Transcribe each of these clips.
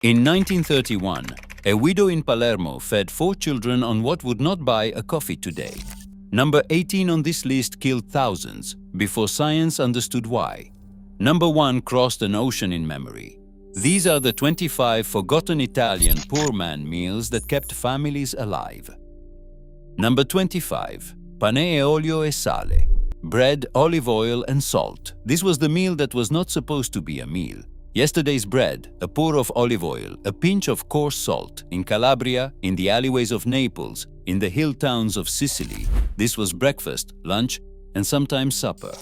In 1931, a widow in Palermo fed 4 children on what would not buy a coffee today. Number 18 on this list killed thousands before science understood why. Number 1 crossed an ocean in memory. These are the 25 forgotten Italian poor man meals that kept families alive. Number 25. Pane e olio e sale. Bread, olive oil and salt. This was the meal that was not supposed to be a meal. Yesterday's bread, a pour of olive oil, a pinch of coarse salt. In Calabria, in the alleyways of Naples, in the hill towns of Sicily. This was breakfast, lunch and sometimes supper.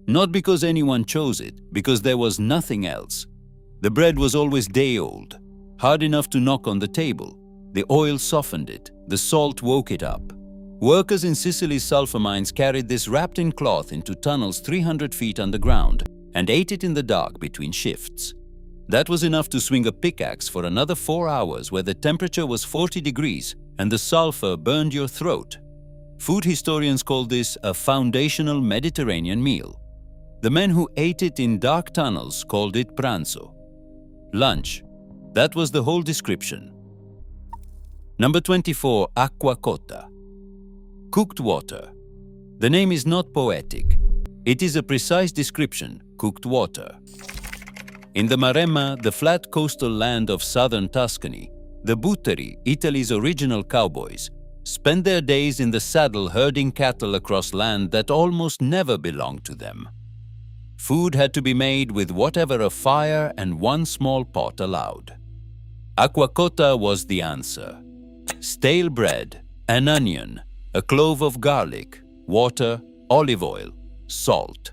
Not because anyone chose it, because there was nothing else. The bread was always day-old, hard enough to knock on the table. The oil softened it, the salt woke it up. Workers in Sicily's sulfur mines carried this wrapped in cloth into tunnels 300 feet underground and ate it in the dark between shifts. That was enough to swing a pickaxe for another 4 hours where the temperature was 40 degrees and the sulfur burned your throat. Food historians call this a foundational Mediterranean meal. The men who ate it in dark tunnels called it pranzo. Lunch. That was the whole description. Number 24. Acqua cotta. Cooked water. The name is not poetic. It is a precise description, cooked water. In the Maremma, the flat coastal land of southern Tuscany, the butteri, Italy's original cowboys, spent their days in the saddle herding cattle across land that almost never belonged to them. Food had to be made with whatever a fire and one small pot allowed. Acqua cotta was the answer. Stale bread, an onion, a clove of garlic, water, olive oil, salt.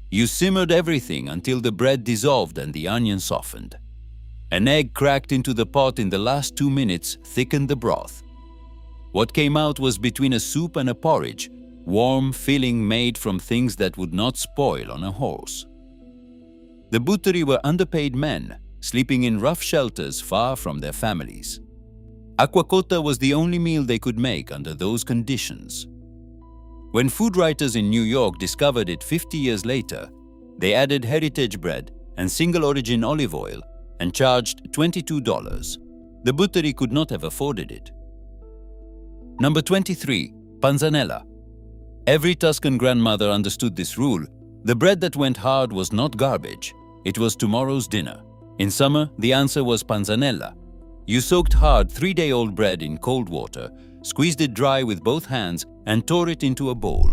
You simmered everything until the bread dissolved and the onion softened. An egg cracked into the pot in the last 2 minutes thickened the broth. What came out was between a soup and a porridge, warm filling made from things that would not spoil on a horse. The butteri were underpaid men, sleeping in rough shelters far from their families. Acqua cotta was the only meal they could make under those conditions. When food writers in New York discovered it 50 years later, they added heritage bread and single-origin olive oil and charged $22. The butteri could not have afforded it. Number 23. Panzanella. Every Tuscan grandmother understood this rule. The bread that went hard was not garbage. It was tomorrow's dinner. In summer, the answer was panzanella. You soaked hard 3-day-old bread in cold water, squeezed it dry with both hands and tore it into a bowl.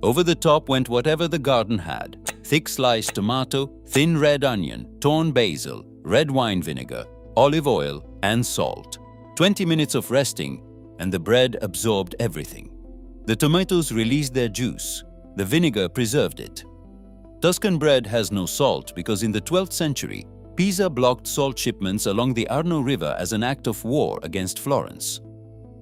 Over the top went whatever the garden had: thick sliced tomato, thin red onion, torn basil, red wine vinegar, olive oil and salt. 20 minutes of resting and the bread absorbed everything. The tomatoes released their juice. The vinegar preserved it. Tuscan bread has no salt because in the 12th century, Pisa blocked salt shipments along the Arno River as an act of war against Florence.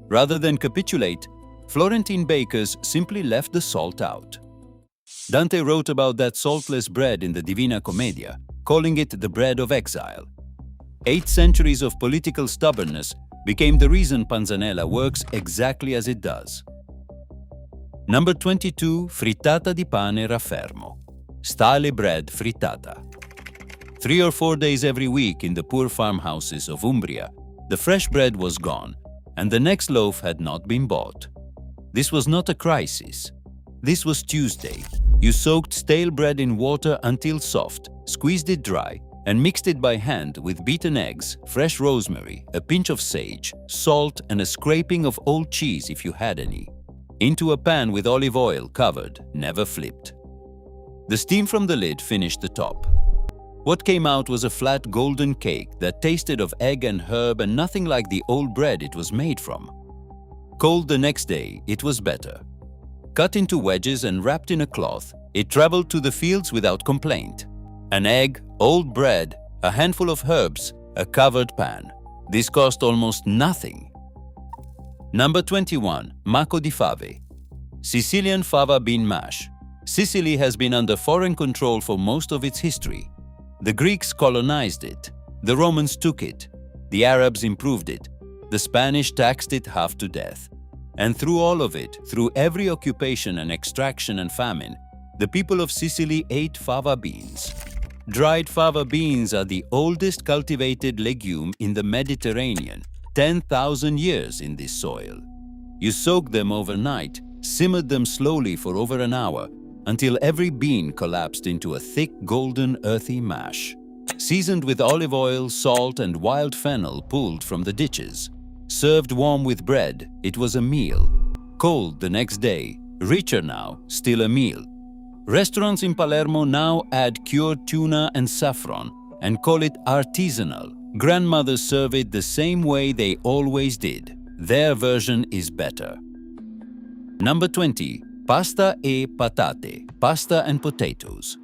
Rather than capitulate, Florentine bakers simply left the salt out. Dante wrote about that saltless bread in the Divina Commedia, calling it the bread of exile. 8 centuries of political stubbornness became the reason panzanella works exactly as it does. Number 22. Frittata di pane raffermo. Stale bread frittata. 3 or 4 days every week in the poor farmhouses of Umbria, the fresh bread was gone and the next loaf had not been bought. This was not a crisis. This was Tuesday. You soaked stale bread in water until soft, squeezed it dry, and mixed it by hand with beaten eggs, fresh rosemary, a pinch of sage, salt, and a scraping of old cheese if you had any. Into a pan with olive oil covered, never flipped. The steam from the lid finished the top. What came out was a flat golden cake that tasted of egg and herb and nothing like the old bread it was made from. Cold the next day, it was better. Cut into wedges and wrapped in a cloth, it traveled to the fields without complaint. An egg, old bread, a handful of herbs, a covered pan. This cost almost nothing. Number 21. Maco di fave. Sicilian fava bean mash. Sicily has been under foreign control for most of its history. The Greeks colonized it. The Romans took it. The Arabs improved it. The Spanish taxed it half to death. And through all of it, through every occupation and extraction and famine, the people of Sicily ate fava beans. Dried fava beans are the oldest cultivated legume in the Mediterranean, 10,000 years in this soil. You soak them overnight, simmered them slowly for over an hour, until every bean collapsed into a thick golden earthy mash. Seasoned with olive oil, salt and wild fennel pulled from the ditches. Served warm with bread, it was a meal. Cold the next day, richer now, still a meal. Restaurants in Palermo now add cured tuna and saffron and call it artisanal. Grandmothers serve it the same way they always did. Their version is better. Number 20. Pasta e patate, pasta and potatoes.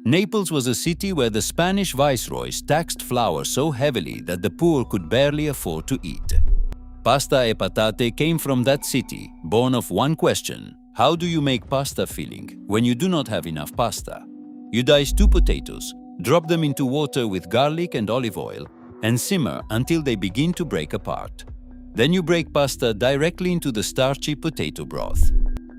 Naples was a city where the Spanish viceroys taxed flour so heavily that the poor could barely afford to eat. Pasta e patate came from that city, born of one question: how do you make pasta filling when you do not have enough pasta? You dice 2 potatoes, drop them into water with garlic and olive oil, and simmer until they begin to break apart. Then you break pasta directly into the starchy potato broth.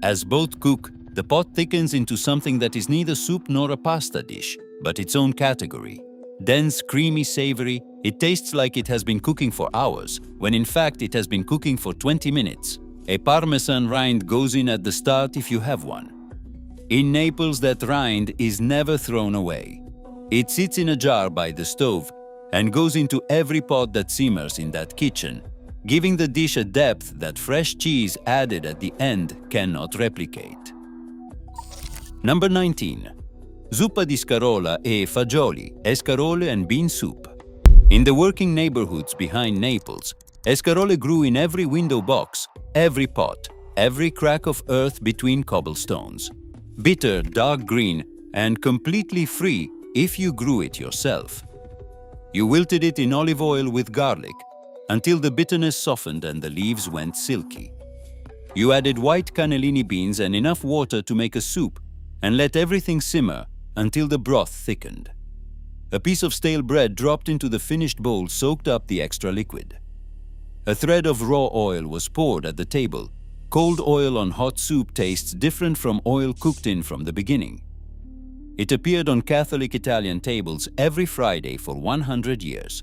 As both cook, the pot thickens into something that is neither soup nor a pasta dish, but its own category. Dense, creamy, savory, it tastes like it has been cooking for hours, when in fact it has been cooking for 20 minutes. A Parmesan rind goes in at the start if you have one. In Naples, that rind is never thrown away. It sits in a jar by the stove and goes into every pot that simmers in that kitchen, giving the dish a depth that fresh cheese added at the end cannot replicate. Number 19. Zuppa di scarola e fagioli, escarole and bean soup. In the working neighborhoods behind Naples, escarole grew in every window box, every pot, every crack of earth between cobblestones. Bitter, dark green, and completely free if you grew it yourself. You wilted it in olive oil with garlic, until the bitterness softened and the leaves went silky. You added white cannellini beans and enough water to make a soup and let everything simmer until the broth thickened. A piece of stale bread dropped into the finished bowl soaked up the extra liquid. A thread of raw oil was poured at the table. Cold oil on hot soup tastes different from oil cooked in from the beginning. It appeared on Catholic Italian tables every Friday for 100 years.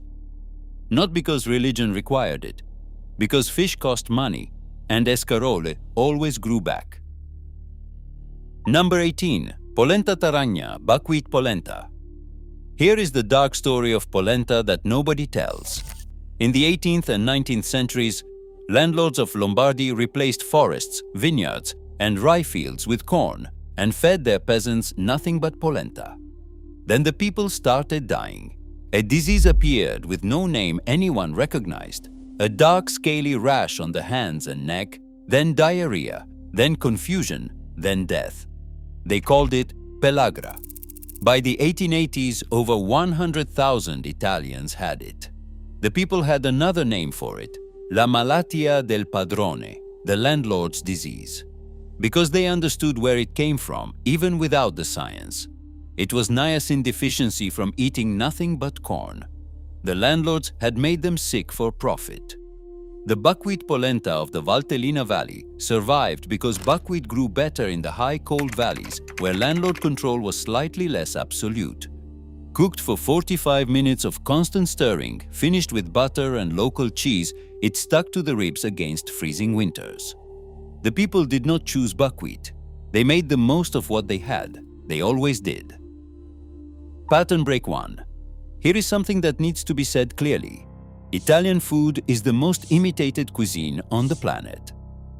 Not because religion required it, because fish cost money and escarole always grew back. Number 18. Polenta Taragna, buckwheat polenta. Here is the dark story of polenta that nobody tells. In the 18th and 19th centuries, landlords of Lombardy replaced forests, vineyards, and rye fields with corn and fed their peasants nothing but polenta. Then the people started dying. A disease appeared with no name anyone recognized, a dark scaly rash on the hands and neck, then diarrhea, then confusion, then death. They called it pellagra. By the 1880s, over 100,000 Italians had it. The people had another name for it, la malattia del padrone, the landlord's disease, because they understood where it came from, even without the science. It was niacin deficiency from eating nothing but corn. The landlords had made them sick for profit. The buckwheat polenta of the Valtellina Valley survived because buckwheat grew better in the high cold valleys where landlord control was slightly less absolute. Cooked for 45 minutes of constant stirring, finished with butter and local cheese, it stuck to the ribs against freezing winters. The people did not choose buckwheat. They made the most of what they had. They always did. Pattern break 1. Here is something that needs to be said clearly. Italian food is the most imitated cuisine on the planet.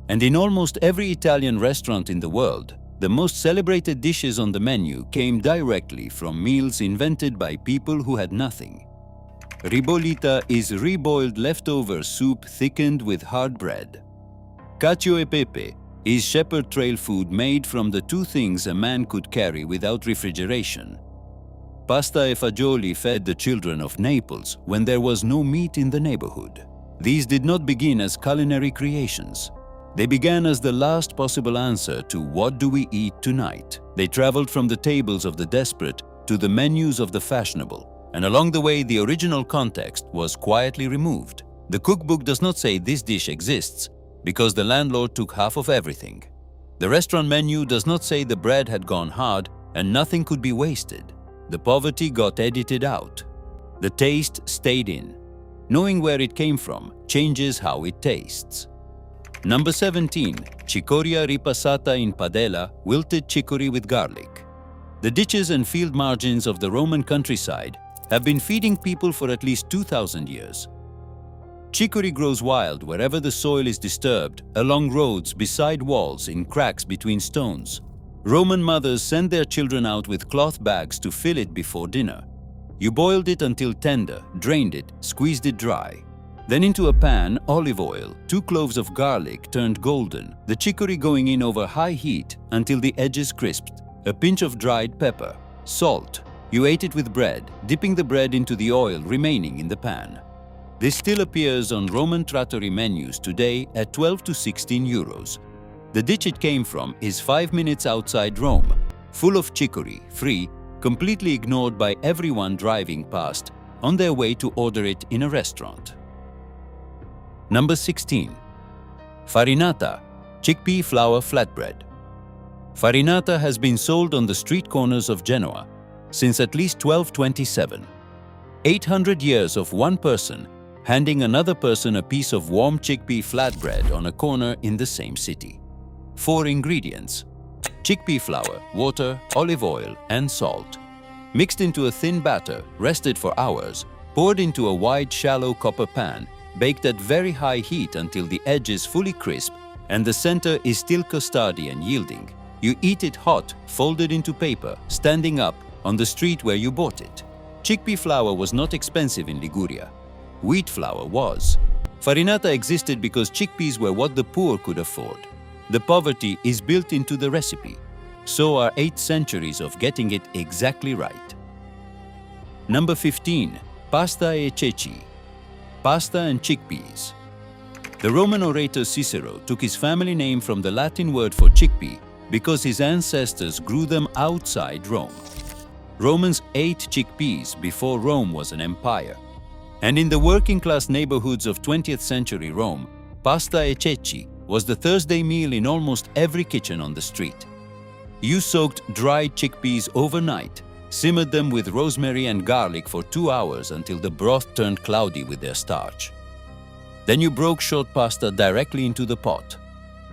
And in almost every Italian restaurant in the world, the most celebrated dishes on the menu came directly from meals invented by people who had nothing. Ribollita is reboiled leftover soup thickened with hard bread. Cacio e pepe is shepherd trail food made from the 2 things a man could carry without refrigeration. Pasta e fagioli fed the children of Naples when there was no meat in the neighborhood. These did not begin as culinary creations. They began as the last possible answer to what do we eat tonight. They traveled from the tables of the desperate to the menus of the fashionable, and along the way the original context was quietly removed. The cookbook does not say this dish exists because the landlord took half of everything. The restaurant menu does not say the bread had gone hard and nothing could be wasted. The poverty got edited out. The taste stayed in. Knowing where it came from changes how it tastes. Number 17. Cicoria ripassata in padella, wilted chicory with garlic. The ditches and field margins of the Roman countryside have been feeding people for at least 2,000 years. Chicory grows wild wherever the soil is disturbed, along roads, beside walls, in cracks between stones. Roman mothers sent their children out with cloth bags to fill it before dinner. You boiled it until tender, drained it, squeezed it dry. Then into a pan, olive oil, 2 cloves of garlic turned golden, the chicory going in over high heat until the edges crisped, a pinch of dried pepper, salt. You ate it with bread, dipping the bread into the oil remaining in the pan. This still appears on Roman trattoria menus today at 12 to 16 euros. The ditch it came from is 5 minutes outside Rome, full of chicory, free, completely ignored by everyone driving past on their way to order it in a restaurant. Number 16. Farinata, chickpea flour flatbread. Farinata has been sold on the street corners of Genoa since at least 1227. 800 years of one person handing another person a piece of warm chickpea flatbread on a corner in the same city. 4 ingredients: chickpea flour, water, olive oil, and salt. Mixed into a thin batter, rested for hours, poured into a wide, shallow copper pan, baked at very high heat until the edge is fully crisp and the center is still custardy and yielding. You eat it hot, folded into paper, standing up on the street where you bought it. Chickpea flour was not expensive in Liguria. Wheat flour was. Farinata existed because chickpeas were what the poor could afford. The poverty is built into the recipe. So are 8 centuries of getting it exactly right. Number 15. Pasta e ceci. Pasta and chickpeas. The Roman orator Cicero took his family name from the Latin word for chickpea because his ancestors grew them outside Rome. Romans ate chickpeas before Rome was an empire. And in the working-class neighborhoods of 20th century Rome, pasta e ceci was the Thursday meal in almost every kitchen on the street. You soaked dried chickpeas overnight, simmered them with rosemary and garlic for 2 hours until the broth turned cloudy with their starch. Then you broke short pasta directly into the pot.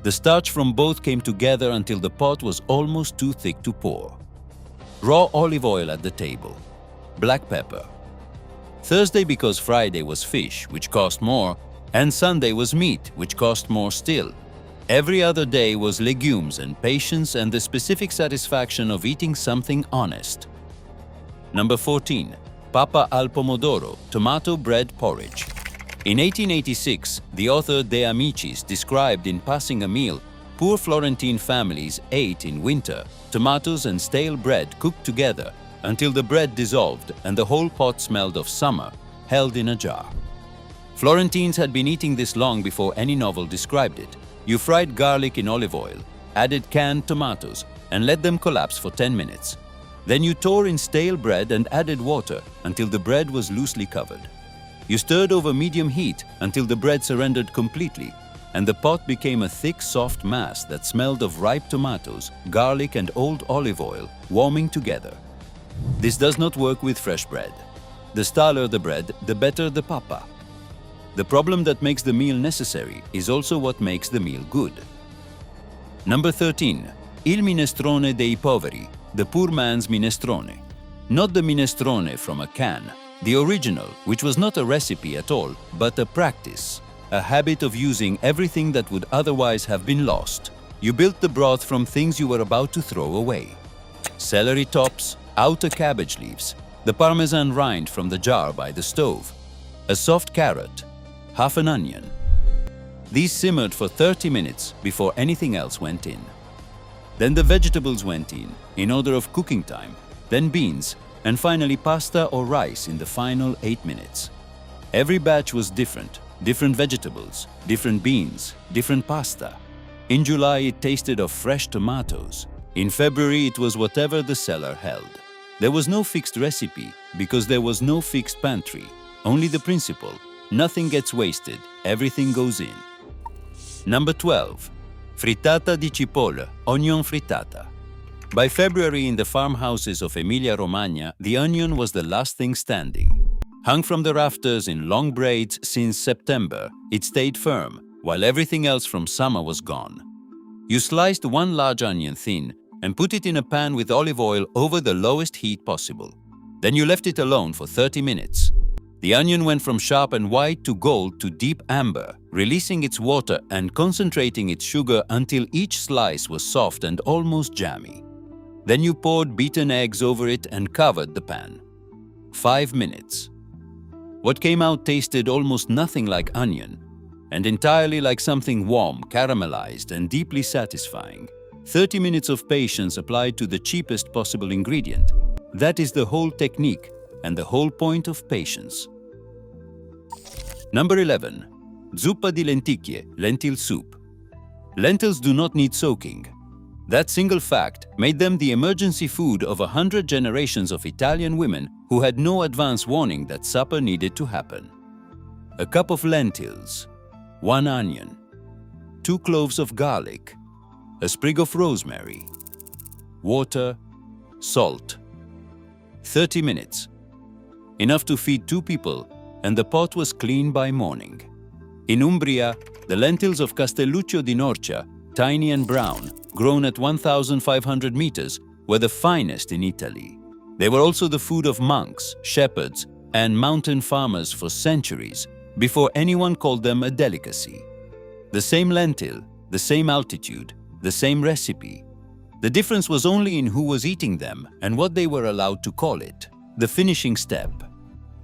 The starch from both came together until the pot was almost too thick to pour. Raw olive oil at the table. Black pepper. Thursday because Friday was fish, which cost more, and Sunday was meat, which cost more still. Every other day was legumes and patience and the specific satisfaction of eating something honest. Number 14. Papa al pomodoro, tomato bread porridge. In 1886, the author De Amicis described in passing a meal, poor Florentine families ate in winter tomatoes and stale bread cooked together until the bread dissolved and the whole pot smelled of summer, held in a jar. Florentines had been eating this long before any novel described it. You fried garlic in olive oil, added canned tomatoes, and let them collapse for 10 minutes. Then you tore in stale bread and added water until the bread was loosely covered. You stirred over medium heat until the bread surrendered completely, and the pot became a thick, soft mass that smelled of ripe tomatoes, garlic, and old olive oil warming together. This does not work with fresh bread. The staler the bread, the better the papa. The problem that makes the meal necessary is also what makes the meal good. Number 13. Il minestrone dei poveri, the poor man's minestrone. Not the minestrone from a can, the original, which was not a recipe at all, but a practice, a habit of using everything that would otherwise have been lost. You built the broth from things you were about to throw away. Celery tops, outer cabbage leaves, the parmesan rind from the jar by the stove, a soft carrot, half an onion. These simmered for 30 minutes before anything else went in. Then the vegetables went in order of cooking time, then beans, and finally pasta or rice in the final 8 minutes. Every batch was different, different vegetables, different beans, different pasta. In July it tasted of fresh tomatoes. In February it was whatever the cellar held. There was no fixed recipe because there was no fixed pantry, only the principle: nothing gets wasted, everything goes in. Number 12. Frittata di cipolla, onion frittata. By February, in the farmhouses of Emilia-Romagna, the onion was the last thing standing. Hung from the rafters in long braids since September, it stayed firm, while everything else from summer was gone. You sliced one large onion thin and put it in a pan with olive oil over the lowest heat possible. Then you left it alone for 30 minutes. The onion went from sharp and white to gold to deep amber, releasing its water and concentrating its sugar until each slice was soft and almost jammy. Then you poured beaten eggs over it and covered the pan. 5 minutes. What came out tasted almost nothing like onion, and entirely like something warm, caramelized, and deeply satisfying. 30 minutes of patience applied to the cheapest possible ingredient. That is the whole technique and the whole point of patience. Number 11. Zuppa di lenticchie, lentil soup. Lentils do not need soaking. That single fact made them the emergency food of 100 generations of Italian women who had no advance warning that supper needed to happen. A cup of lentils, 1 onion, 2 cloves of garlic, a sprig of rosemary, water, salt. 30 minutes. Enough to feed 2 people, and the pot was clean by morning. In Umbria, the lentils of Castelluccio di Norcia, tiny and brown, grown at 1,500 meters, were the finest in Italy. They were also the food of monks, shepherds, and mountain farmers for centuries, before anyone called them a delicacy. The same lentil, the same altitude, the same recipe. The difference was only in who was eating them and what they were allowed to call it. The finishing step.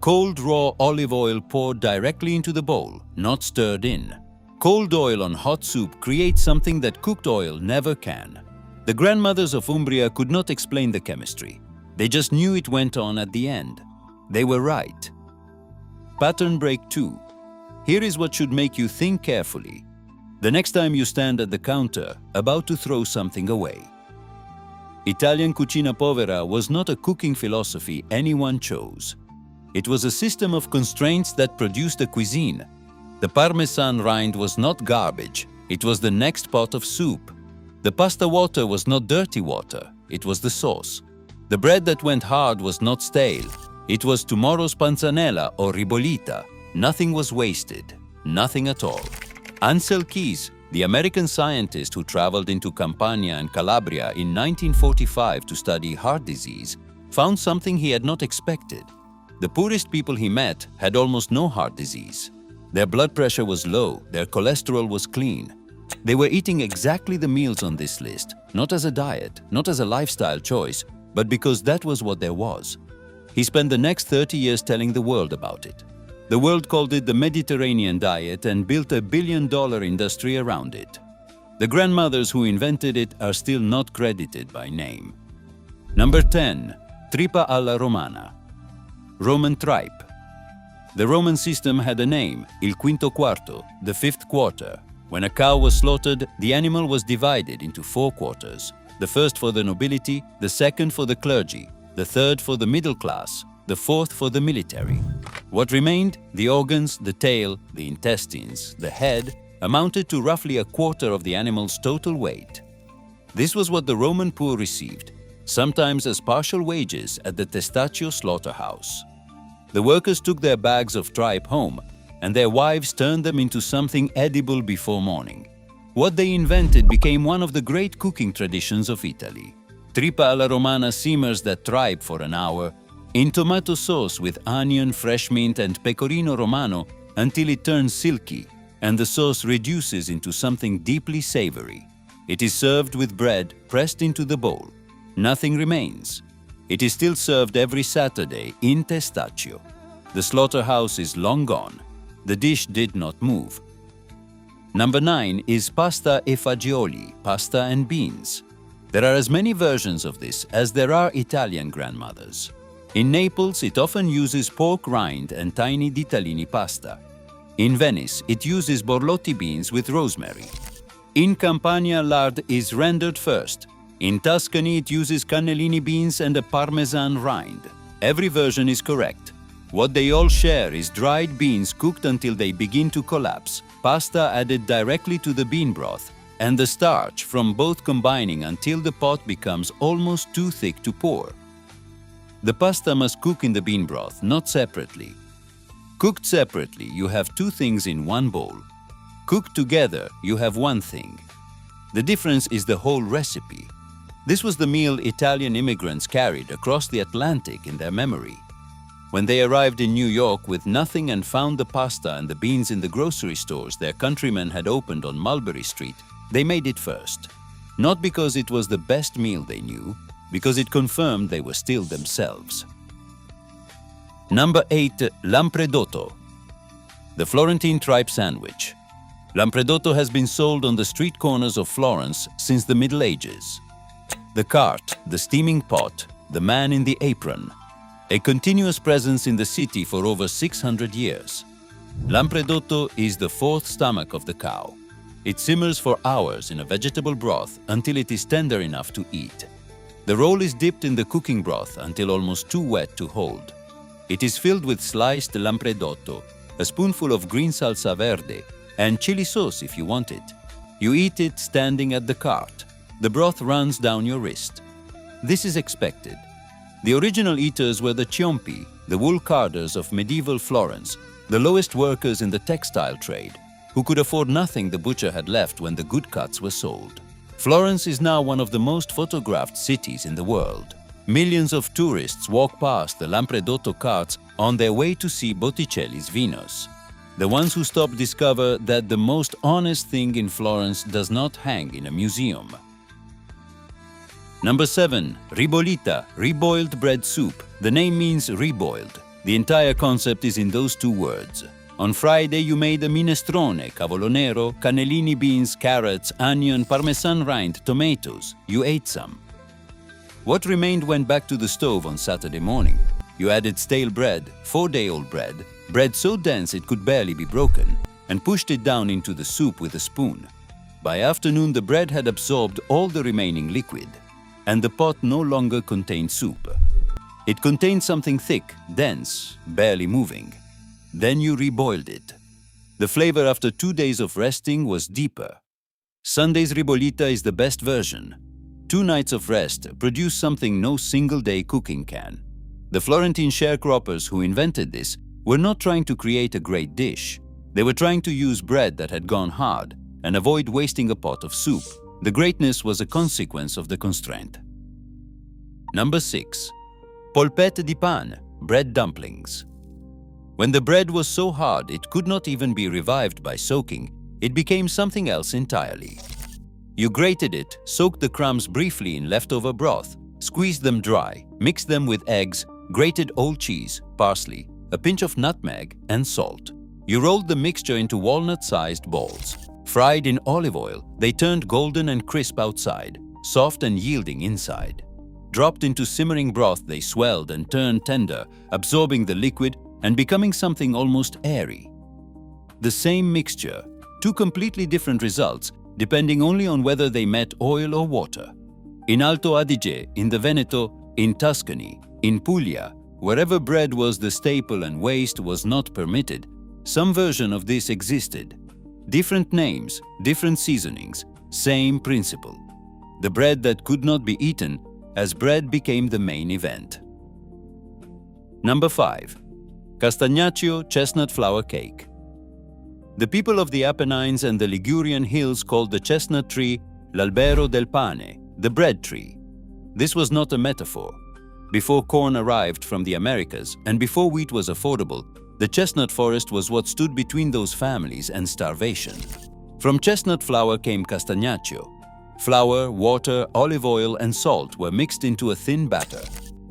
Cold raw olive oil poured directly into the bowl, not stirred in. Cold oil on hot soup creates something that cooked oil never can. The grandmothers of Umbria could not explain the chemistry. They just knew it went on at the end. They were right. Pattern break 2. Here is what should make you think carefully. The next time you stand at the counter, about to throw something away. Italian cucina povera was not a cooking philosophy anyone chose. It was a system of constraints that produced a cuisine. The Parmesan rind was not garbage, it was the next pot of soup. The pasta water was not dirty water, it was the sauce. The bread that went hard was not stale, it was tomorrow's panzanella or ribollita. Nothing was wasted, nothing at all. Ansel Keys, the American scientist who traveled into Campania and Calabria in 1945 to study heart disease, found something he had not expected. The poorest people he met had almost no heart disease. Their blood pressure was low, their cholesterol was clean. They were eating exactly the meals on this list, not as a diet, not as a lifestyle choice, but because that was what there was. He spent the next 30 years telling the world about it. The world called it the Mediterranean diet and built a billion-dollar industry around it. The grandmothers who invented it are still not credited by name. Number 10. Trippa alla Romana. Roman tripe. The Roman system had a name, il quinto quarto, the 5th quarter. When a cow was slaughtered, the animal was divided into 4 quarters. The first for the nobility, the second for the clergy, the third for the middle class, the fourth for the military. What remained, the organs, the tail, the intestines, the head, amounted to roughly a quarter of the animal's total weight. This was what the Roman poor received, sometimes as partial wages at the Testaccio slaughterhouse. The workers took their bags of tripe home, and their wives turned them into something edible before morning. What they invented became one of the great cooking traditions of Italy. Trippa alla Romana simmers that tripe for an hour in tomato sauce with onion, fresh mint, and pecorino romano until it turns silky and the sauce reduces into something deeply savory. It is served with bread pressed into the bowl. Nothing remains. It is still served every Saturday in Testaccio. The slaughterhouse is long gone. The dish did not move. Number 9 is pasta e fagioli, pasta and beans. There are as many versions of this as there are Italian grandmothers. In Naples, it often uses pork rind and tiny ditalini pasta. In Venice, it uses borlotti beans with rosemary. In Campania, lard is rendered first. In Tuscany, it uses cannellini beans and a parmesan rind. Every version is correct. What they all share is dried beans cooked until they begin to collapse, pasta added directly to the bean broth, and the starch from both combining until the pot becomes almost too thick to pour. The pasta must cook in the bean broth, not separately. Cooked separately, you have two things in one bowl. Cooked together, you have one thing. The difference is the whole recipe. This was the meal Italian immigrants carried across the Atlantic in their memory. When they arrived in New York with nothing and found the pasta and the beans in the grocery stores their countrymen had opened on Mulberry Street, they made it first. Not because it was the best meal they knew, because it confirmed they were still themselves. Number 8. Lampredotto. The Florentine tripe sandwich. Lampredotto has been sold on the street corners of Florence since the Middle Ages. The cart, the steaming pot, the man in the apron. A continuous presence in the city for over 600 years. Lampredotto is the fourth stomach of the cow. It simmers for hours in a vegetable broth until it is tender enough to eat. The roll is dipped in the cooking broth until almost too wet to hold. It is filled with sliced lampredotto, a spoonful of green salsa verde, and chili sauce if you want it. You eat it standing at the cart. The broth runs down your wrist. This is expected. The original eaters were the ciompi, the wool carders of medieval Florence, the lowest workers in the textile trade, who could afford nothing the butcher had left when the good cuts were sold. Florence is now one of the most photographed cities in the world. Millions of tourists walk past the Lampredotto carts on their way to see Botticelli's Venus. The ones who stop discover that the most honest thing in Florence does not hang in a museum. Number 7. Ribollita, reboiled bread soup. The name means reboiled. The entire concept is in those two words. On Friday you made a minestrone, cavolo nero, cannellini beans, carrots, onion, parmesan rind, tomatoes. You ate some. What remained went back to the stove on Saturday morning. You added stale bread, 4-day-old bread so dense it could barely be broken, and pushed it down into the soup with a spoon. By afternoon the bread had absorbed all the remaining liquid, and the pot no longer contained soup. It contained something thick, dense, barely moving. Then you reboiled it. The flavor after 2 days of resting was deeper. Sunday's ribollita is the best version. 2 nights of rest produce something no single-day cooking can. The Florentine sharecroppers who invented this were not trying to create a great dish. They were trying to use bread that had gone hard and avoid wasting a pot of soup. The greatness was a consequence of the constraint. Number 6. Polpette di pan, bread dumplings. When the bread was so hard it could not even be revived by soaking, it became something else entirely. You grated it, soaked the crumbs briefly in leftover broth, squeezed them dry, mixed them with eggs, grated old cheese, parsley, a pinch of nutmeg, and salt. You rolled the mixture into walnut-sized balls. Fried in olive oil, they turned golden and crisp outside, soft and yielding inside. Dropped into simmering broth, they swelled and turned tender, absorbing the liquid and becoming something almost airy. The same mixture, 2 completely different results, depending only on whether they met oil or water. In Alto Adige, in the Veneto, in Tuscany, in Puglia, wherever bread was the staple and waste was not permitted, some version of this existed. Different names, different seasonings, same principle. The bread that could not be eaten, as bread became the main event. Number 5. Castagnaccio chestnut flour cake. The people of the Apennines and the Ligurian hills called the chestnut tree l'albero del pane, the bread tree. This was not a metaphor. Before corn arrived from the Americas and before wheat was affordable, the chestnut forest was what stood between those families and starvation. From chestnut flour came castagnaccio. Flour, water, olive oil, and salt were mixed into a thin batter.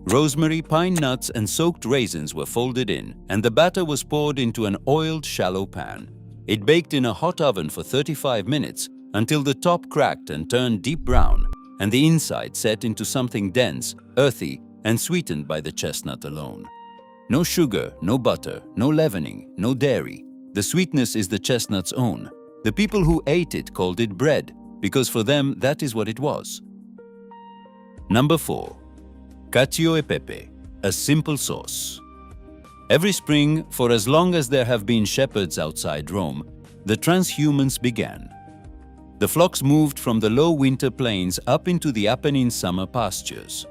Rosemary, pine nuts, and soaked raisins were folded in, and the batter was poured into an oiled, shallow pan. It baked in a hot oven for 35 minutes until the top cracked and turned deep brown, and the inside set into something dense, earthy, and sweetened by the chestnut alone. No sugar, no butter, no leavening, no dairy. The sweetness is the chestnut's own. The people who ate it called it bread, because for them that is what it was. Number 4. Cacio e pepe, a simple sauce. Every spring, for as long as there have been shepherds outside Rome, the transhumance began. The flocks moved from the low winter plains up into the Apennine summer pastures.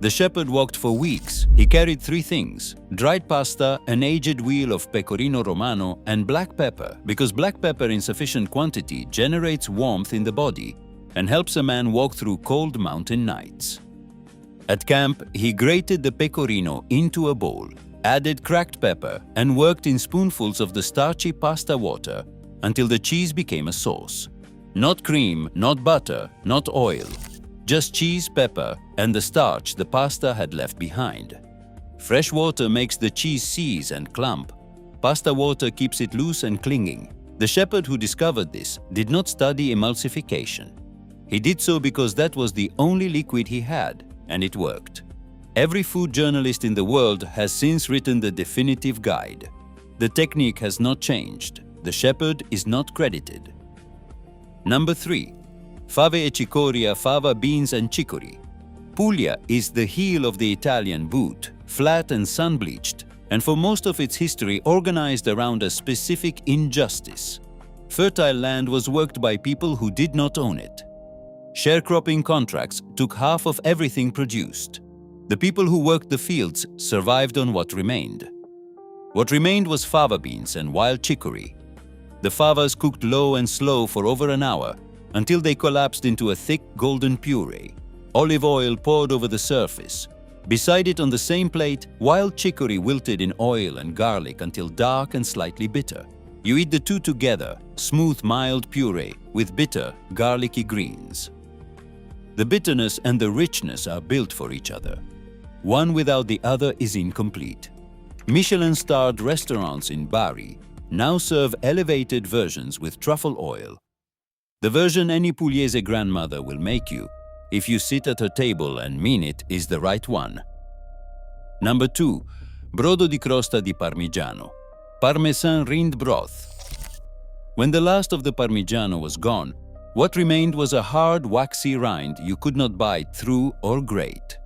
The shepherd walked for weeks. He carried 3 things: dried pasta, an aged wheel of pecorino romano, and black pepper, because black pepper in sufficient quantity generates warmth in the body and helps a man walk through cold mountain nights. At camp, he grated the pecorino into a bowl, added cracked pepper, and worked in spoonfuls of the starchy pasta water until the cheese became a sauce. Not cream, not butter, not oil. Just cheese, pepper, and the starch the pasta had left behind. Fresh water makes the cheese seize and clump. Pasta water keeps it loose and clinging. The shepherd who discovered this did not study emulsification. He did so because that was the only liquid he had, and it worked. Every food journalist in the world has since written the definitive guide. The technique has not changed. The shepherd is not credited. Number 3. Fave e cicoria, fava, beans and chicory. Puglia is the heel of the Italian boot, flat and sun-bleached, and for most of its history organized around a specific injustice. Fertile land was worked by people who did not own it. Sharecropping contracts took half of everything produced. The people who worked the fields survived on what remained. What remained was fava beans and wild chicory. The favas cooked low and slow for over an hour until they collapsed into a thick golden puree. Olive oil poured over the surface. Beside it on the same plate, wild chicory wilted in oil and garlic until dark and slightly bitter. You eat the two together, smooth mild puree with bitter, garlicky greens. The bitterness and the richness are built for each other. One without the other is incomplete. Michelin-starred restaurants in Bari now serve elevated versions with truffle oil. The version any Pugliese grandmother will make you, if you sit at her table and mean it, is the right one. Number 2. Brodo di crosta di Parmigiano. Parmesan rind broth. When the last of the Parmigiano was gone, what remained was a hard, waxy rind you could not bite through or grate.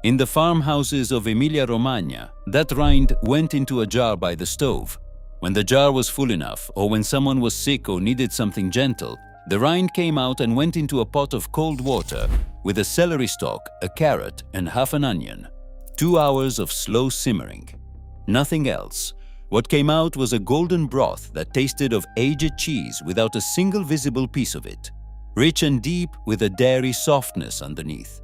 In the farmhouses of Emilia-Romagna, that rind went into a jar by the stove. When the jar was full enough, or when someone was sick or needed something gentle, the rind came out and went into a pot of cold water with a celery stalk, a carrot, and half an onion. 2 hours of slow simmering. Nothing else. What came out was a golden broth that tasted of aged cheese without a single visible piece of it. Rich and deep with a dairy softness underneath.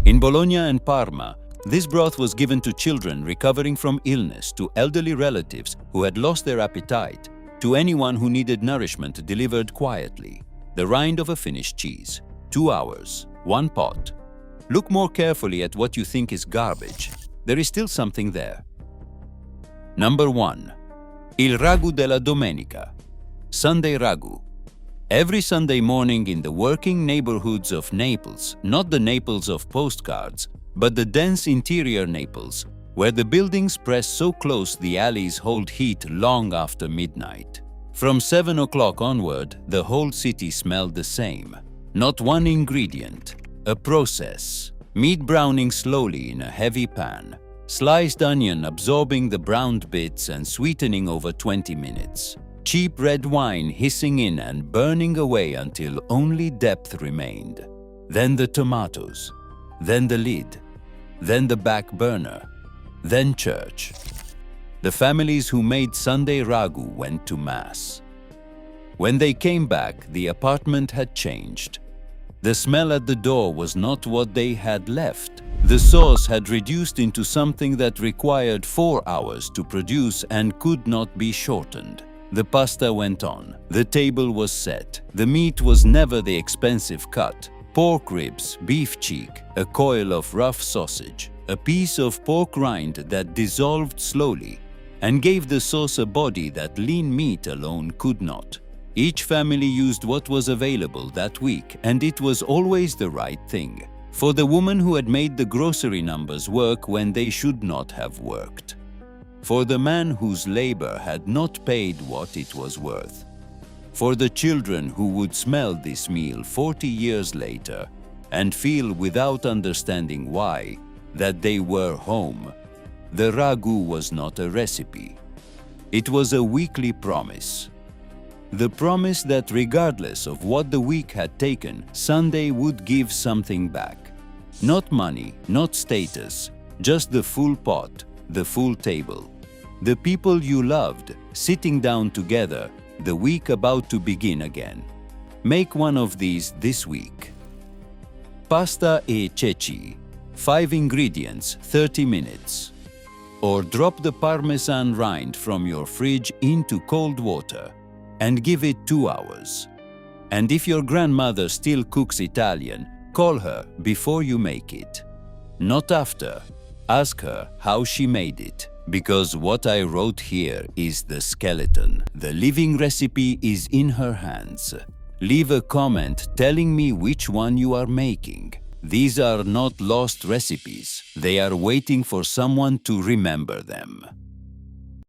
In Bologna and Parma, this broth was given to children recovering from illness, to elderly relatives who had lost their appetite, to anyone who needed nourishment delivered quietly. The rind of a finished cheese. 2 hours. 1 pot. Look more carefully at what you think is garbage. There is still something there. Number 1. Il ragu della domenica. Sunday ragu. Every Sunday morning in the working neighborhoods of Naples, not the Naples of postcards, but the dense interior Naples, where the buildings press so close the alleys hold heat long after midnight. From 7 o'clock onward, the whole city smelled the same. Not one ingredient, a process. Meat browning slowly in a heavy pan. Sliced onion absorbing the browned bits and sweetening over 20 minutes. Cheap red wine hissing in and burning away until only depth remained. Then the tomatoes. Then the lid. Then the back burner. Then church. The families who made Sunday ragu went to Mass. When they came back, the apartment had changed. The smell at the door was not what they had left. The sauce had reduced into something that required 4 hours to produce and could not be shortened. The pasta went on. The table was set. The meat was never the expensive cut. Pork ribs, beef cheek, a coil of rough sausage, a piece of pork rind that dissolved slowly and gave the sauce a body that lean meat alone could not. Each family used what was available that week, and it was always the right thing. For the woman who had made the grocery numbers work when they should not have worked. For the man whose labor had not paid what it was worth. For the children who would smell this meal 40 years later and feel without understanding why that they were home. The ragu was not a recipe. It was a weekly promise. The promise that regardless of what the week had taken, Sunday would give something back. Not money, not status, just the full pot, the full table. The people you loved, sitting down together, the week about to begin again. Make one of these this week. Pasta e ceci. 5 ingredients, 30 minutes. Or drop the parmesan rind from your fridge into cold water and give it 2 hours. And if your grandmother still cooks Italian, call her before you make it. Not after. Ask her how she made it. Because what I wrote here is the skeleton. The living recipe is in her hands. Leave a comment telling me which one you are making. These are not lost recipes. They are waiting for someone to remember them.